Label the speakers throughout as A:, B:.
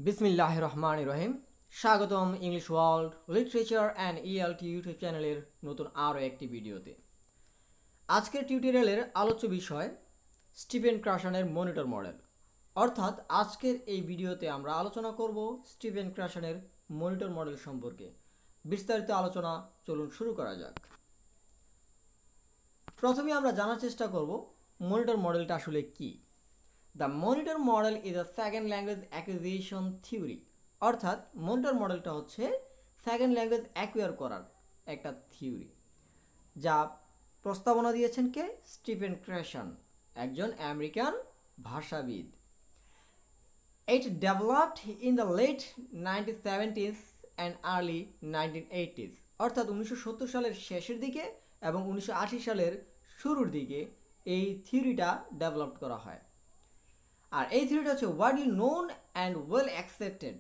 A: বিসমিল্লাহির রহমানির রহিম। স্বাগতম English world literature and ELT YouTube চ্যানেলের নতুন আরও একটি ভিডিওতে। আজকের টিউটোরিয়ালের আলোচ্য বিষয় স্টিফেন ক্রাশানের মনিটর মডেল। অর্থাৎ আজকের এই ভিডিওতে আমরা আলোচনা করব স্টিফেন ক্রাশানের মনিটর মডেল সম্পর্কে। বিস্তারিত আলোচনা চলুন শুরু করা যাক। প্রথমে আমরা জানার চেষ্টা করব মনিটর মডেলটা আসলে কী। The monitor model is a second language acquisition theory. অর্থাৎ মনিটর মডেলটা হচ্ছে সেকেন্ড ল্যাঙ্গুয়েজ অ্যাকুয়ার করার একটা থিওরি, যা প্রস্তাবনা দিয়েছেন কে? স্টিফেন ক্রাশান, একজন American ভাষাবিদ। It developed in the late 1970s and early 1980s. অর্থাৎ 1970 সালের শেষের দিকে এবং 1980 সালের শুরুর দিকে এই থিওরিটা ডেভেলপ করা হয়। আর এই থিওরিটা হচ্ছে widely known and well accepted,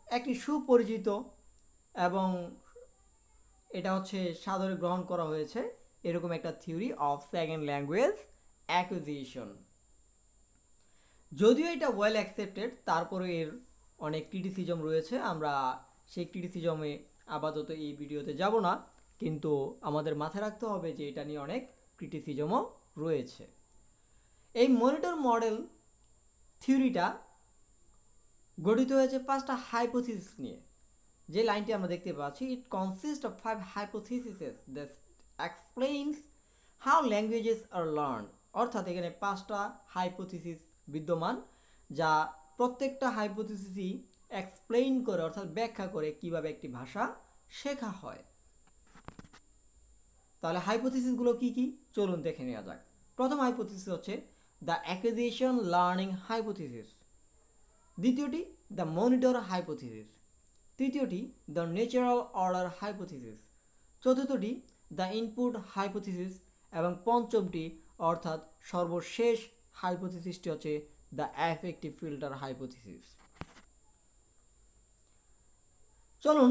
A: একটি সুপরিচিত এবং এটা হচ্ছে সাদরে গ্রহণ করা হয়েছে এরকম একটা theory of second language acquisition. যদিও এটা ওয়েল অ্যাকসেপ্টেড, তারপরে এর অনেক ক্রিটিসিজম রয়েছে। আমরা সেই ক্রিটিসিজমে আপাতত এই ভিডিওতে যাব না, কিন্তু আমাদের মাথায় রাখতে হবে যে এটা নিয়ে অনেক ক্রিটিসিজমও রয়েছে। এই মনিটর মডেল থিওরিটা গঠিত হয়েছে 5টা হাইপোথিসিস নিয়ে। যে লাইনটি আমরা দেখতে পাচ্ছি, it consist of 5 hypotheses that explains how languages are learn. অর্থাৎ এখানে 5টা হাইপোথিসিস বিদ্যমান, যা প্রত্যেকটা হাইপোথিসিসই এক্সপ্লেইন করে অর্থাৎ ব্যাখ্যা করে কিভাবে একটি ভাষা শেখা হয়। তাহলে হাইপোথিসিসগুলো কি কি চলুন দেখে নেওয়া যাক। প্রথম হাইপোথিসিস হচ্ছে দ্য অ্যাকুইজিশন লার্নিং হাইপোথিসিস। দ্বিতীয়টি দ্য মনিটর হাইপোথিসিস। তৃতীয়টি দ্য ন্যাচারাল অর্ডার হাইপোথিসিস। চতুর্থটি দ্য ইনপুট হাইপোথিসিস এবং পঞ্চমটি অর্থাৎ সর্বশেষ হাইপোথিসিসটি হচ্ছে দ্য অ্যাফেক্টিভ ফিল্টার হাইপোথিসিস। চলুন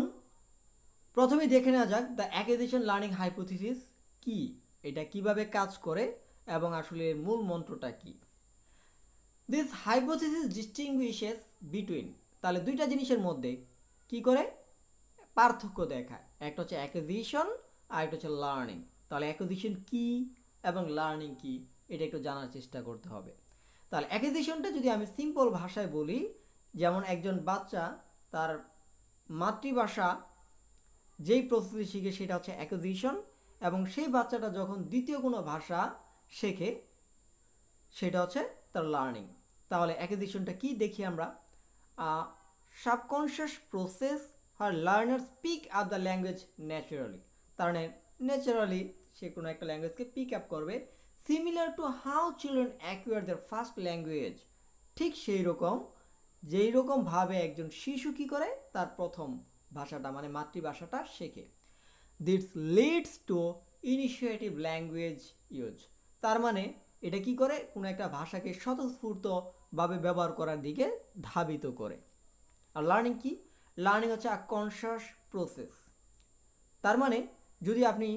A: প্রথমেই দেখে নেওয়া যাক দ্য অ্যাকুইজিশন লার্নিং হাইপোথিসিস কি, এটা কিভাবে কাজ করে এবং আসলে এর মূল মন্ত্রটা কি। দিস হাইপোথিসিস ডিস্টিংগুইশেস বিটুইন, তাহলে দুইটা জিনিসের মধ্যে কি করে পার্থক্য দেখায়। একটা হচ্ছে অ্যাকুইজিশন আর একটা হচ্ছে লার্নিং। তাহলে অ্যাকুইজিশন কি এবং লার্নিং কি এটা একটু জানার চেষ্টা করতে হবে। তাহলে অ্যাকুইজিশনটা যদি আমি সিম্পল ভাষায় বলি, যেমন একজন বাচ্চা তার মাতৃভাষা যেই প্রসেসে শিখে সেটা হচ্ছে অ্যাকুইজিশন, এবং সেই বাচ্চাটা যখন দ্বিতীয় কোনো ভাষা শেখে সেটা হচ্ছে তার লার্নিং। তাহলে অ্যাকুইজিশনটা কি দেখি আমরা। সাবকনশিয়াস প্রসেস আর learners pick up the language naturally, তার মানে ন্যাচারালি সে কোনো একটা ল্যাঙ্গুয়েজকে পিক আপ করবে। Similar to how children acquire their first language, ঠিক সেই রকম যেই রকমভাবে একজন শিশু কী করে তার প্রথম ভাষাটা মানে মাতৃভাষাটা শেখে। This leads to initiative language use, তার মানে এটা কি করে কোনো একটা ভাষাকে স্বতঃস্ফূর্তভাবে ব্যবহার করার দিকে ধাবিত করে। আর লার্নিং কি? লার্নিং হচ্ছে আ কনশাস প্রসেস। তার মানে যদি আপনি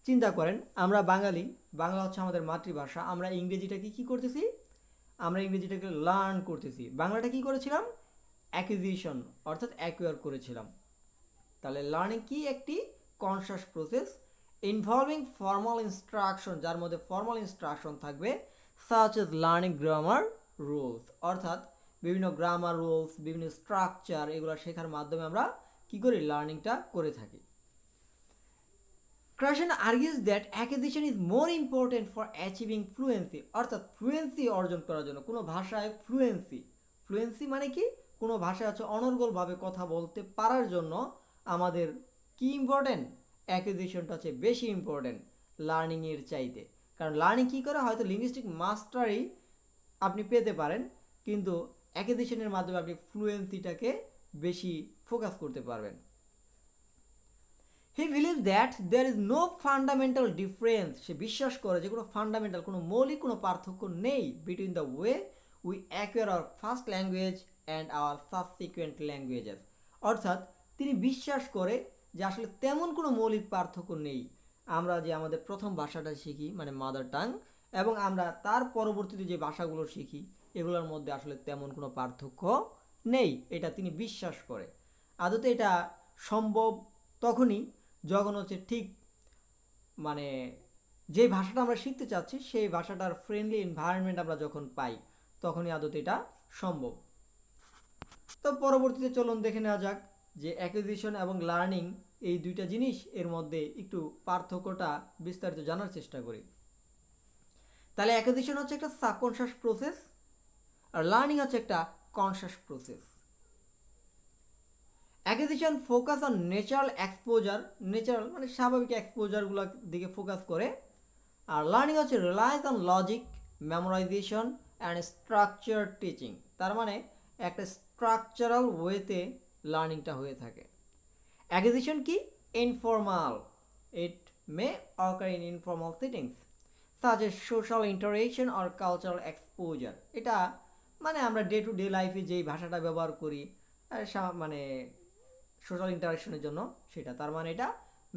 A: চিন্তা করেন, আমরা বাঙালি, বাংলা হচ্ছে আমাদের মাতৃভাষা, আমরা ইংরেজিটাকে কি করতেছি? আমরা ইংরেজিটাকে লার্ন করতেছি। বাংলাটা কি করেছিলাম? অ্যাকুইজিশন অর্থাৎ অ্যাকুয়ার করেছিলাম। তাহলে লার্নিং কি? একটি conscious process involving formal instruction, যার মধ্যে ফর্মাল ইনস্ট্রাকশন থাকবে, such as learning grammar rules, অর্থাৎ বিভিন্ন গ্রামার রুলস, বিভিন্ন স্ট্রাকচার, এগুলো শেখার মাধ্যমে আমরা কি করি? লার্নিংটা করে থাকি। Krashen argues that acquisition is more important for achieving fluency, অর্থাৎ ফ্লুয়েন্সি অর্জন করার জন্য কোনো ভাষায় ফ্লুয়েন্সি মানে কি? কোনো ভাষায় হচ্ছে অনর্গলভাবে কথা বলতে পারার জন্য আমাদের কি ইম্পর্টেন্ট? অ্যাকুইজিশনটা হচ্ছে বেশি ইম্পর্টেন্ট লার্নিংয়ের চাইতে। কারণ লার্নিং কী করে? হয়তো লিঙ্গুইস্টিক মাস্টারি আপনি পেতে পারেন, কিন্তু অ্যাকুইজিশনের মাধ্যমে আপনি ফ্লুয়েন্সিটাকে বেশি ফোকাস করতে পারবেন। He believe that there is no fundamental difference, সে বিশ্বাস করে যে কোনো ফান্ডামেন্টাল, কোনো মৌলিক কোনো পার্থক্য নেই between the way we acquire our first language and our subsequent languages. অর্থাৎ তিনি বিশ্বাস করে যে আসলে তেমন কোনো মৌলিক পার্থক্য নেই আমরা যে আমাদের প্রথম ভাষাটা শিখি মানে মাদার টাং, এবং আমরা তার পরবর্তীতে যে ভাষাগুলো শিখি এগুলোর মধ্যে আসলে তেমন কোনো পার্থক্য নেই এটা তিনি বিশ্বাস করে। আদতে এটা সম্ভব তখনই যখন হচ্ছে ঠিক মানে যে ভাষাটা আমরা শিখতে চাচ্ছি সেই ভাষাটার ফ্রেন্ডলি এনভায়রনমেন্ট আমরা যখন পাই তখনই আদতে এটা সম্ভব। তো পরবর্তীতে চলুন দেখে নেওয়া যাক যে অ্যাকুইজিশন এবং লার্নিং এই দুইটা জিনিস এর মধ্যে একটু পার্থক্যটা বিস্তারিত জানার চেষ্টা করি। তাহলে অ্যাকুইজিশন হচ্ছে একটা সাবকনশাস প্রসেস আর লার্নিং হচ্ছে একটা conscious process. Acquisition focus on natural exposure, natural মানে স্বাভাবিক এক্সপোজারগুলোর দিকে ফোকাস করে। আর লার্নিং হচ্ছে realise on logic, memorisation and structure teaching, তার মানে একটা স্ট্রাকচারাল ওয়েতে লার্নিংটা হয়ে থাকে। অ্যাকুইজিশন কি? Informal, it May occur in informal sittings such a social interaction or cultural exposure. এটা মানে আমরা ডে টু ডে লাইফে যেই ভাষাটা ব্যবহার করি মানে সোশ্যাল ইন্টারাকশনের জন্য সেটা, তার মানে এটা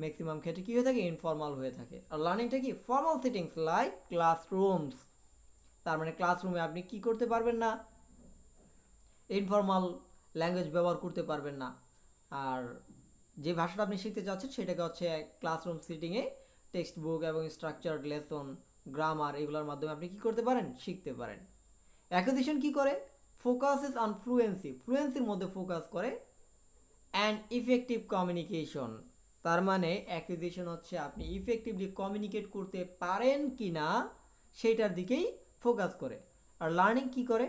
A: ম্যাক্সিমাম ক্ষেত্রে কী হয়ে থাকে? ইনফর্মাল হয়ে থাকে। আর লার্নিংটা কি? ফর্মাল সিটিংস লাইক ক্লাসরুমস, তার মানে ক্লাসরুমে আপনি কি করতে পারবেন না? ইনফর্মাল ল্যাঙ্গুয়েজ ব্যবহার করতে পারবেন না। আর যে ভাষাটা আপনি শিখতে চাচ্ছেন সেটাকে হচ্ছে ক্লাসরুম সিটিংয়ে টেক্সট বুক এবং স্ট্রাকচার্ড লেসন, গ্রামার এগুলোর মাধ্যমে আপনি কি করতে পারেন? শিখতে পারেন। অ্যাকুইজিশন কি করে? ফোকাসেস অন ফ্লুয়েন্সি, ফ্লুয়েন্সির মধ্যে ফোকাস করে। অ্যান্ড ইফেক্টিভ কমিউনিকেশন, তার মানে অ্যাকুইজিশন হচ্ছে আপনি ইফেক্টিভলি কমিউনিকেট করতে পারেন কি না সেইটার দিকেই ফোকাস করে। আর লার্নিং কি করে?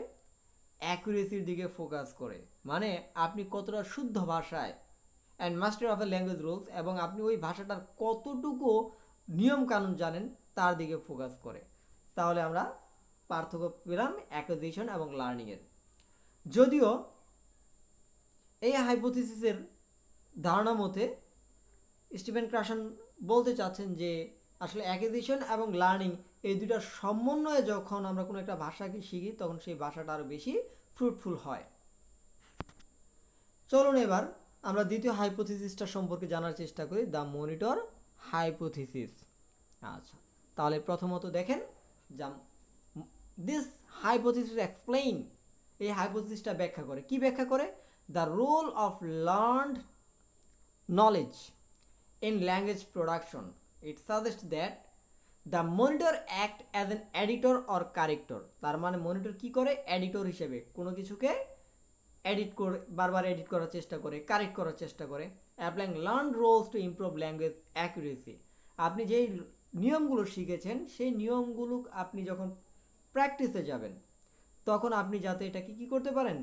A: অ্যাকুরেসির দিকে ফোকাস করে, মানে আপনি কতটা শুদ্ধ ভাষায় and master of the language rules, এবং আপনি ওই ভাষাটার কতটুকু নিয়ম কানুন জানেন তার দিকে ফোকাস করে। তাহলে আমরা পার্থক্য পেলাম অ্যাকুইজিশন এবং লার্নিংয়ের। যদিও এই হাইপোথিসিসের ধারণা মতে স্টিফেন ক্রাশন বলতে চাচ্ছেন যে আসলে অ্যাকুইজিশন এবং লার্নিং এই দুটার সমন্বয়ে যখন আমরা কোনো একটা ভাষাকে শিখি তখন সেই ভাষাটা আরও বেশি ফ্রুটফুল হয়। চলুন এবার আমরা দ্বিতীয় হাইপোথিসিসটা সম্পর্কে জানার চেষ্টা করি, দ্য মনিটর হাইপোথিসিস। আচ্ছা, তাহলে প্রথমত দেখেন দিস হাইপোথিসিস এক্সপ্লেইন, এই হাইপোথিসিসটা ব্যাখ্যা করে। কি ব্যাখ্যা করে? The role of learned knowledge in language production. It suggests that the monitor act as an editor or corrector. তার মানে মনিটর কি করে? এডিটর হিসেবে কোনো কিছুকে এডিট করে, বারবার এডিট করার চেষ্টা করে, কারেক্ট করার চেষ্টা করে। Applying learn rules to improve language accuracy, আপনি যেই নিয়মগুলো শিখেছেন সেই নিয়মগুলো আপনি যখন প্র্যাকটিসে যাবেন তখন আপনি যাতে এটাকে কি করতে পারেন?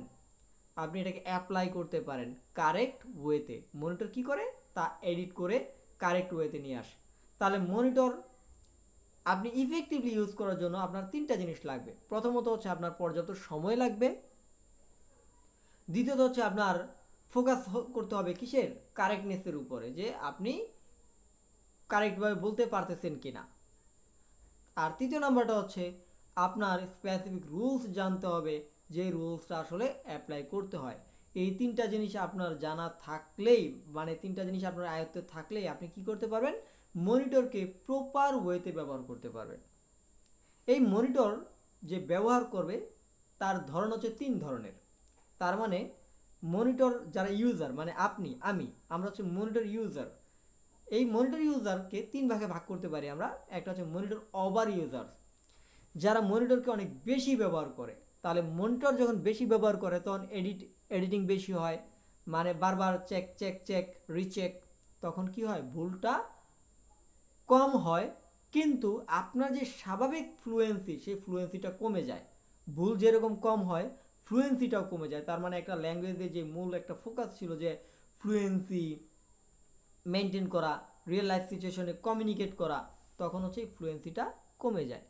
A: আপনি এটাকে অ্যাপ্লাই করতে পারেন কারেক্ট ওয়েতে। মনিটর কি করে? তা এডিট করে কারেক্ট ওয়েতে নিয়ে আসে। তাহলে মনিটর আপনি ইফেক্টিভলি ইউজ করার জন্য আপনার তিনটা জিনিস লাগবে। প্রথমত হচ্ছে আপনার পর্যাপ্ত সময় লাগবে, দ্বিতীয়ত হচ্ছে আপনার ফোকাস করতে হবে কিসের? কারেক্টনেসের উপরে, যে আপনি কারেক্টভাবে বলতে পারতেছেন কিনা। আর তৃতীয় নাম্বারটা হচ্ছে আপনার স্পেসিফিক রুলস জানতে হবে, যে রুলসটা আসলে অ্যাপ্লাই করতে হয়। এই তিনটা জিনিস আপনার জানা থাকলেই, মানে তিনটা জিনিস আপনার আয়ত্তে থাকলেই আপনি কি করতে পারবেন? মনিটরকে প্রপার ওয়েতে ব্যবহার করতে পারবেন। এই মনিটর যে ব্যবহার করবে তার ধরন হচ্ছে তিন ধরনের। তার মানে মনিটর যারা ইউজার, মানে আপনি, আমরা হচ্ছে মনিটর ইউজার। এই মনিটর ইউজারকে তিন ভাগে ভাগ করতে পারি আমরা। একটা হচ্ছে মনিটর ওভার ইউজার, যারা মনিটরকে অনেক বেশি ব্যবহার করে। তাহলে মনিটর যখন বেশি ব্যবহার করে তখন এডিটিং বেশি হয়, মানে বারবার চেক চেক চেক রিচেক, তখন কি হয়? ভুলটা কম হয়, কিন্তু আপনার যে স্বাভাবিক ফ্লুয়েন্সি সেই ফ্লুয়েন্সিটা কমে যায়। ভুল যেরকম কম হয় ফ্লুয়েন্সিটাও কমে যায়। তার মানে একটা ল্যাঙ্গুয়েজে যে মূল একটা ফোকাস ছিল যে ফ্লুয়েন্সি মেনটেন করা, রিয়েল লাইফ সিচুয়েশনে কমিউনিকেট করা, তখন হচ্ছে ফ্লুয়েন্সিটা কমে যায়।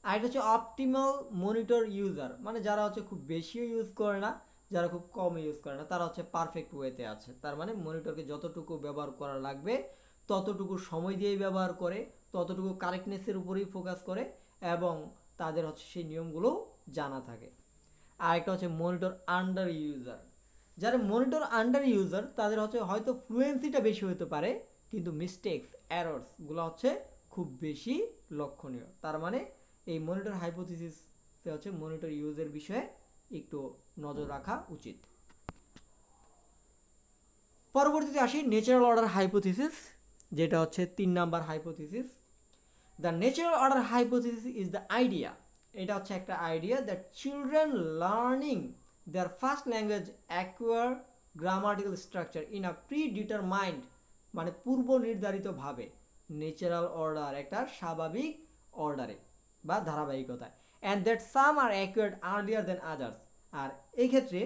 A: আর এটা হচ্ছে অপটিমাল মনিটর ইউজার, মানে যারা হচ্ছে খুব বেশিও ইউজ করে না, যারা খুব কম ইউজ করে না, তারা হচ্ছে পারফেক্ট ওয়েতে আছে। তার মানে মনিটরকে যতটুকু ব্যবহার করা লাগবে ততটুকু সময় দিয়েই ব্যবহার করে, ততটুকু কারেক্টনেসের উপরেই ফোকাস করে, এবং তাদের হচ্ছে সেই নিয়মগুলো জানা থাকে। আর একটা হচ্ছে মনিটর আন্ডার ইউজার, যারা মনিটর আন্ডার ইউজার তাদের হচ্ছে হয়তো ফ্লুয়েন্সিটা বেশি হতে পারে কিন্তু মিস্টেকস, এরর্সগুলো হচ্ছে খুব বেশি লক্ষণীয়। তার মানে এই মনিটর হাইপোথিসিসে হচ্ছে মনিটর ইউজের বিষয়ে একটু নজর রাখা উচিত। পরবর্তীতে আসি ন্যাচারাল অর্ডার হাইপোথিসিস, যেটা হচ্ছে 3 number hypothesis. The natural order hypothesis is the idea, এটা হচ্ছে একটা idea that children learning their first language acquire grammatical structure in a predetermined, মানে পূর্ব নির্ধারিতভাবে ন্যাচারাল অর্ডার একটা স্বাভাবিক অর্ডারে বা ধারাবাহিকতায়, and that some are acquired earlier than others, আর এই ক্ষেত্রে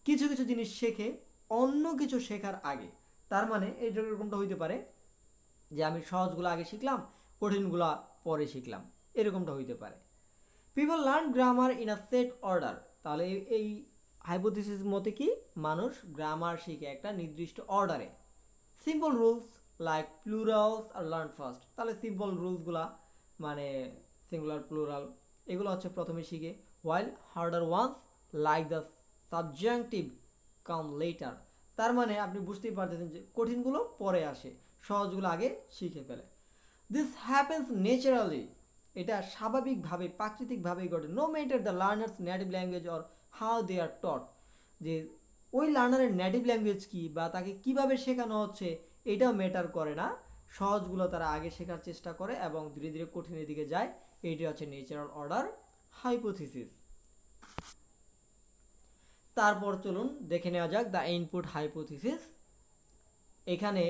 A: কিছু কিছু জিনিস শেখে অন্য কিছু শেখার আগে। তার মানে এরকমটা হইতে পারে যে আমি সহজগুলো আগে শিখলাম, কঠিনগুলো পরে শিখলাম, এরকমটা হইতে পারে। People learn grammar in a set order, তাহলে এই হাইপোথিসিস মতে কি মানুষ গ্রামার শিখে একটা নির্দিষ্ট অর্ডারে। Simple rules like plurals are learn first, তাহলে সিম্পল রুলসগুলা মানে সিঙ্গুলার প্লুরাল এগুলো হচ্ছে প্রথমে শিখে। While harder ones like the subjunctive come later, তার মানে আপনি বুঝতেই পারতেছেন যে কঠিনগুলো পরে আসে, সহজগুলো আগে শিখে ফেলে। দিস হ্যাপেন্স ন্যাচারালি, এটা স্বাভাবিকভাবে প্রাকৃতিকভাবেই ঘটে। No matter the learner's native language or how they are taught, যে ওই লার্নারের নেটিভ ল্যাঙ্গুয়েজ কী বা তাকে কিভাবে শেখানো হচ্ছে এটাও ম্যাটার করে না, সহজগুলো তারা আগে শেখার চেষ্টা করে এবং ধীরে ধীরে কঠিনের দিকে যায়। এইটি হচ্ছে ন্যাচারাল অর্ডার হাইপোথিসিস। তারপর চলুন দেখে নেওয়া যাক দ্য ইনপুট হাইপোথিসিস। এখানে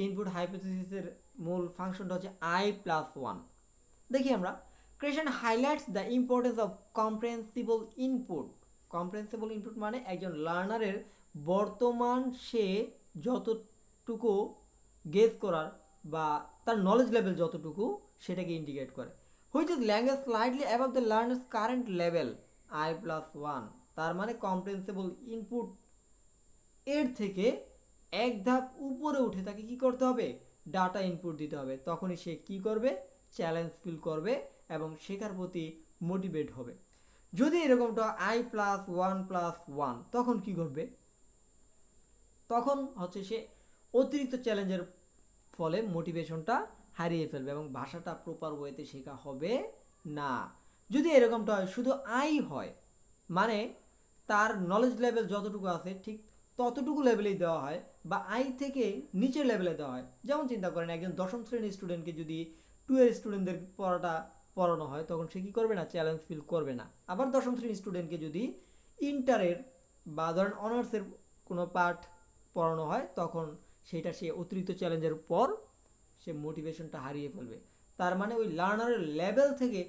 A: ইনপুট হাইপোথিসিসের মূল ফাংশনটা হচ্ছে I+1। দেখি আমরা, Krashen highlights the importance of comprehensible input. Comprehensible input মানে একজন লার্নারের বর্তমান সে যতটুকু গেস করার বা তার নলেজ লেভেল যতটুকু সেটাকে ইন্ডিকেট করে। Which is language slightly above the learners current level I+1, তার মানে কম্প্রেহেন্সিবল ইনপুট এর থেকে এক ধাপ উপরে উঠে তাকে কি করতে হবে, ডাটা ইনপুট দিতে হবে। তখনই সে কি করবে, চ্যালেঞ্জ ফিল করবে এবং শেখার প্রতি মোটিভেট হবে। যদি এরকমটা I+1+1, তখন কি করবে, তখন হচ্ছে সে অতিরিক্ত চ্যালেঞ্জের ফলে মোটিভেশনটা হারিয়ে ফেলবে এবং ভাষাটা প্রপার ওয়েতে শেখা হবে না। যদি এরকমটা হয়, শুধু আই হয় মানে তার নলেজ লেভেল যতটুকু আছে ঠিক ততটুকু লেভেলেই দেওয়া হয় বা আই থেকে নিচের লেভেলে দেওয়া হয়। যেমন চিন্তা করেন একজন দশম শ্রেণীর স্টুডেন্টকে যদি 2 এর স্টুডেন্টদের পড়ানো হয় তখন সে কী করবে না, চ্যালেঞ্জ ফিল করবে না। আবার দশম শ্রেণীর স্টুডেন্টকে যদি ইন্টারের বা ধরেন অনার্সের কোনো পার্ট পড়ানো হয় তখন সেটা সে অতিরিক্ত চ্যালেঞ্জের পর সে মোটিভেশনটা হারিয়ে ফেলবে। তার মানে ওই লার্নারের লেভেল থেকে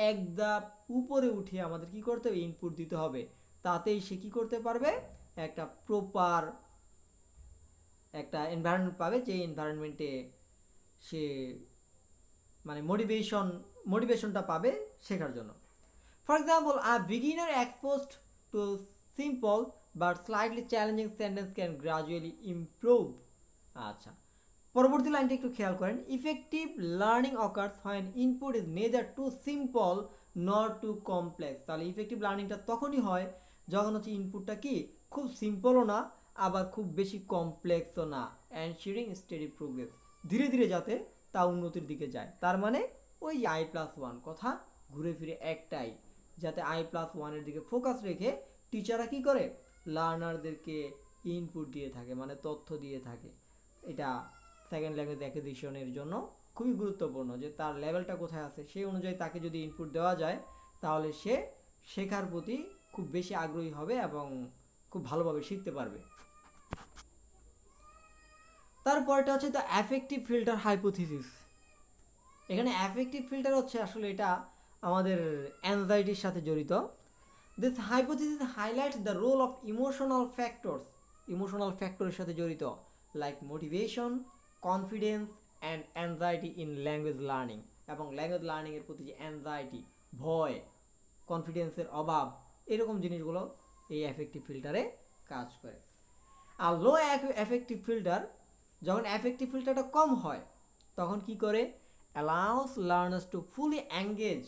A: এক ধাপ উপরে উঠে আমাদের কি করতে হবে, ইনপুট দিতে হবে। তাতেই সে কি করতে পারবে, একটা প্রপার একটা এনভায়রনমেন্ট পাবে, যে এনভায়রনমেন্টে সে মানে মোটিভেশনটা পাবে শেখার জন্য। For example, a beginner exposed to simple but slightly challenging sentence can gradually improve. আচ্ছা, পরবর্তী লাইনটা একটু খেয়াল করেন। Effective learning occurs when input is neither too simple not too complex. তাহলে ইফেক্টিভ লার্নিংটা তখনই হয় যখন হচ্ছে ইনপুটটা কি খুব সিম্পলও না আবার খুব বেশি কমপ্লেক্সও না। এনশিওরিং স্টেডি প্রোগ্রেস, ধীরে ধীরে যাতে তা উন্নতির দিকে যায়। তার মানে ওই I+1 কথা ঘুরে ফিরে একটাই, যাতে I+1 এর দিকে ফোকাস রেখে টিচাররা কি করে, লার্নারদেরকে ইনপুট দিয়ে থাকে, মানে তথ্য দিয়ে থাকে। এটা সেকেন্ড ল্যাঙ্গুয়েজ অ্যাকুইজিশনের জন্য খুবই গুরুত্বপূর্ণ যে তার লেভেলটা কোথায় আছে সেই অনুযায়ী তাকে যদি ইনপুট দেওয়া যায় তাহলে সে শেখার প্রতি খুব বেশি আগ্রহী হবে এবং খুব ভালোভাবে শিখতে পারবে। তারপরটা হচ্ছে দ্য অ্যাফেক্টিভ ফিল্টার হাইপোথিসিস। এখানে অ্যাফেক্টিভ ফিল্টার হচ্ছে আসলে এটা আমাদের অ্যাংজাইটির সাথে জড়িত। This hypothesis highlights the role of emotional ফ্যাক্টরের সাথে জড়িত, like motivation, confidence and anxiety in language learning. এবং ল্যাঙ্গুয়েজ লার্নিংয়ের প্রতি যে অ্যাংজাইটি, ভয়, কনফিডেন্সের অভাব, এরকম জিনিসগুলো এই অ্যাফেক্টিভ ফিল্টারে কাজ করে। আর লো অ্যাফেক্টিভ ফিল্টার, যখন অ্যাফেক্টিভ ফিল্টারটা কম হয় তখন কি করে, allows learners to fully engage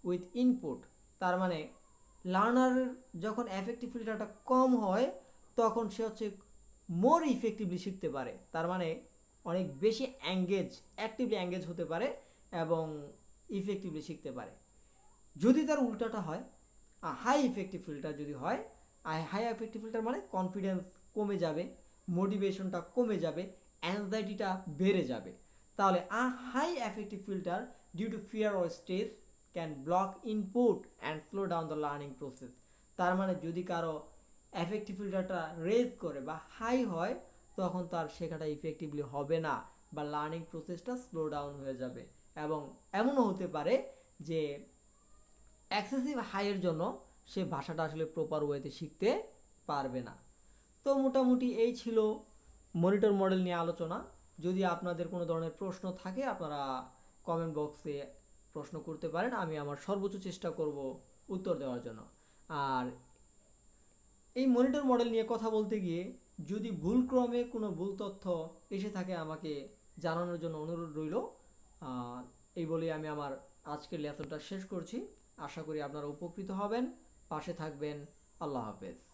A: with input. তার মানে লার্নার যখন অ্যাফেক্টিভ ফিল্টারটা কম হয় তখন সে হচ্ছে মোর ইফেক্টিভলি শিখতে পারে। তার মানে অনেক বেশি অ্যাক্টিভলি এঙ্গেজ হতে পারে এবং ইফেক্টিভলি শিখতে পারে। যদি তার উল্টাটা হয়, হাই ইফেক্টিভ ফিল্টার যদি হয়, হাই এফেক্টিভ ফিল্টার মানে কনফিডেন্স কমে যাবে, মোটিভেশনটা কমে যাবে, অ্যাংজাইটিটা বেড়ে যাবে। তাহলে a high affective filter due to fear or stress can block input and slow down the learning process. তার মানে যদি কারো অ্যাফেক্টিভ ফিল্টারটা রেজ করে বা হাই হয়, তখন তার শেখাটা ইফেক্টিভলি হবে না বা লার্নিং প্রসেসটা স্লো ডাউন হয়ে যাবে। এবং এমনও হতে পারে যে এক্সেসিভ হাইয়ের জন্য সে ভাষাটা আসলে প্রপার ওয়েতে শিখতে পারবে না। তো মোটামুটি এই ছিল মনিটর মডেল নিয়ে আলোচনা। যদি আপনাদের কোনো ধরনের প্রশ্ন থাকে আপনারা কমেন্ট বক্সে প্রশ্ন করতে পারেন, আমি আমার সর্বোচ্চ চেষ্টা করব উত্তর দেওয়ার জন্য। আর এই মনিটর মডেল নিয়ে কথা বলতে গিয়ে যদি ভুলক্রমে কোনো ভুল তথ্য এসে থাকে আমাকে জানানোর জন্য অনুরোধ রইল। এই বলে আমি আমার আজকের লেসনটা শেষ করছি। আশা করি আপনারা উপকৃত হবেন, পাশে থাকবেন। আল্লাহ হাফেজ।